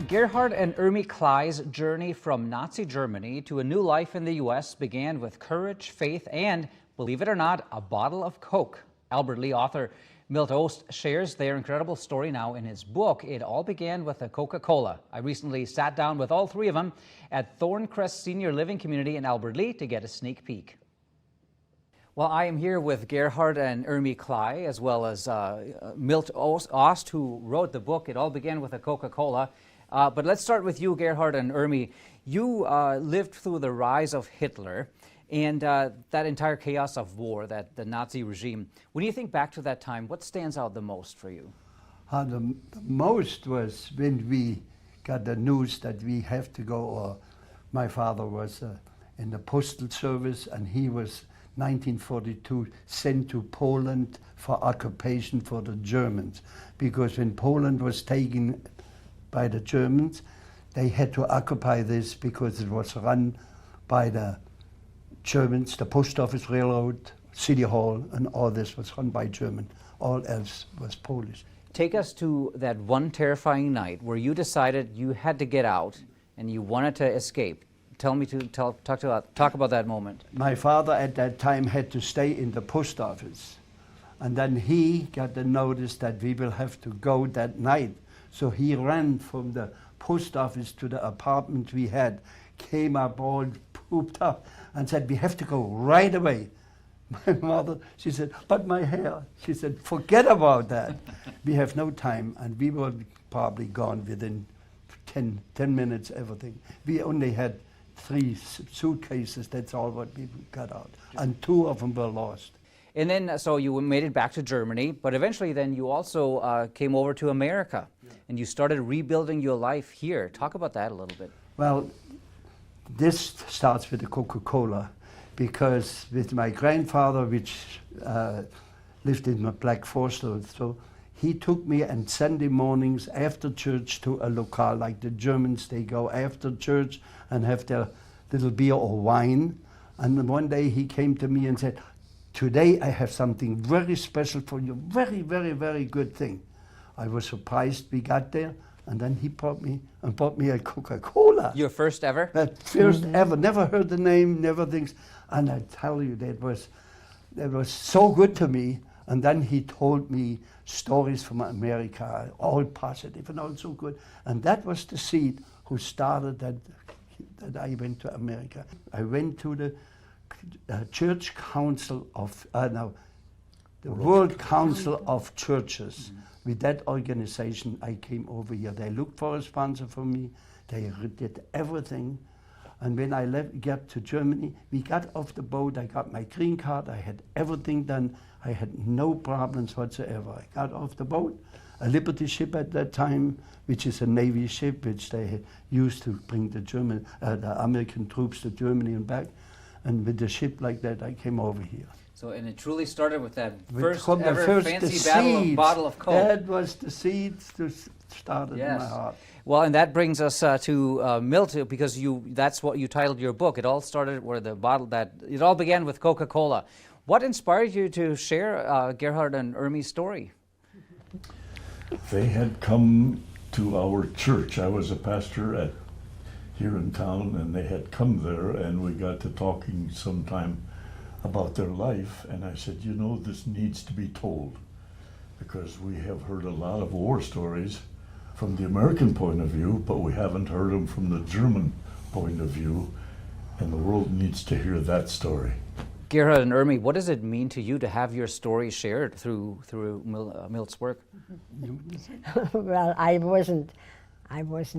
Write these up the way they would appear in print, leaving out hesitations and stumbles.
Gerhard and Irmi Kleih's journey from Nazi Germany to a new life in the U.S. began with courage, faith, and, believe it or not, a bottle of Coke. Albert Lea author Milt Oost shares their incredible story now in his book, It All Began with a Coca-Cola. I recently sat down with all three of them at Thorncrest Senior Living Community in Albert Lea to get a sneak peek. Well, I am here with Gerhard and Irmi Kleih, as well as Milt Oost, who wrote the book, It All Began with a Coca-Cola. But let's start with you, Gerhard and Irmi. You lived through the rise of Hitler and that entire chaos of war, the Nazi regime. When you think back to that time, what stands out the most for you? The most was when we got the news that we have to go, or my father was in the postal service, and he was 1942 sent to Poland for occupation for the Germans, because when Poland was taken by the Germans, they had to occupy this because it was run by the Germans. The post office, railroad, city hall, and all this was run by German. All else was Polish. Take us to that one terrifying night where you decided you had to get out and you wanted to escape. Tell me talk about that moment. My father at that time had to stay in the post office, and then he got the notice that we will have to go that night. So he ran from the post office to the apartment we had, came up all pooped up, and said, we have to go right away. My mother, she said, but my hair. She said, forget about that. We have no time, and we were probably gone within 10 minutes, everything. We only had 3 suitcases, that's all what we got out. And 2 of them were lost. And then, so you made it back to Germany, but eventually then you also came over to America, and you started rebuilding your life here. Talk about that a little bit. Well, this starts with the Coca-Cola, because with my grandfather, which lived in the Black Forest, so he took me on Sunday mornings after church to a locale, like the Germans, they go after church and have their little beer or wine. And one day he came to me and said, today I have something very special for you, very, very, very good thing. I was surprised we got there, and then he brought me a Coca-Cola. Your first ever? First ever, never heard the name, never things. And I tell you, that was so good to me. And then he told me stories from America, all positive and all so good. And that was the seed who started that I went to America. I went to the Church Council of, the World Council of Churches. With that organization, I came over here. They looked for a sponsor for me. They did everything. And when I got to Germany, we got off the boat. I got my green card. I had everything done. I had no problems whatsoever. I got off the boat, a Liberty ship at that time, which is a Navy ship, which they had used to bring the American troops to Germany and back. And with the ship like that, I came over here. So, and it truly started with that first ever fancy bottle of Coke. That was the seeds to start in my heart. Well, and that brings us to Milt, because that's what you titled your book. It all started where it all began with Coca-Cola. What inspired you to share Gerhard and Irmi's story? They had come to our church. I was a pastor here in town, and they had come there, and we got to talking sometime about their life, and I said, you know, this needs to be told, because we have heard a lot of war stories from the American point of view, but we haven't heard them from the German point of view, and the world needs to hear that story. Gerhard and Irmi, what does it mean to you to have your story shared through Milt's work? Well, I wasn't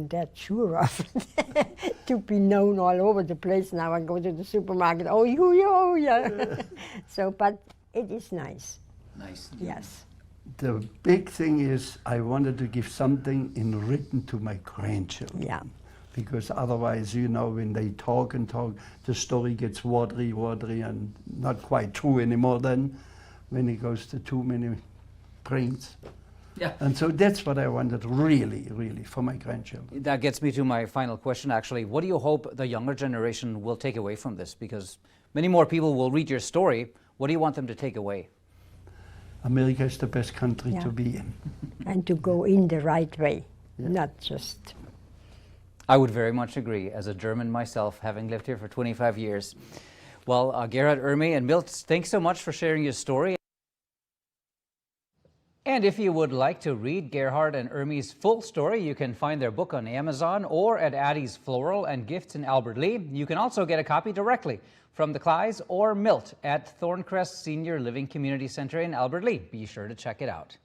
that sure of it, to be known all over the place. Now I go to the supermarket, oh yeah. So, but it is nice. Nice. Yes. The big thing is I wanted to give something in written to my grandchildren. Yeah. Because otherwise, you know, when they talk and talk, the story gets watery, and not quite true anymore then, when it goes to too many brains. Yeah. And so that's what I wanted really, really for my grandchildren. That gets me to my final question, actually. What do you hope the younger generation will take away from this? Because many more people will read your story. What do you want them to take away? America is the best country to be in. And to go in the right way, not just I would very much agree, as a German myself, having lived here for 25 years. Well, Gerhard, Irmi, and Milt, thanks so much for sharing your story. And if you would like to read Gerhard and Irmi's full story, you can find their book on Amazon or at Addie's Floral and Gifts in Albert Lea. You can also get a copy directly from the Kleighs or Milt at Thorncrest Senior Living Community Center in Albert Lea. Be sure to check it out.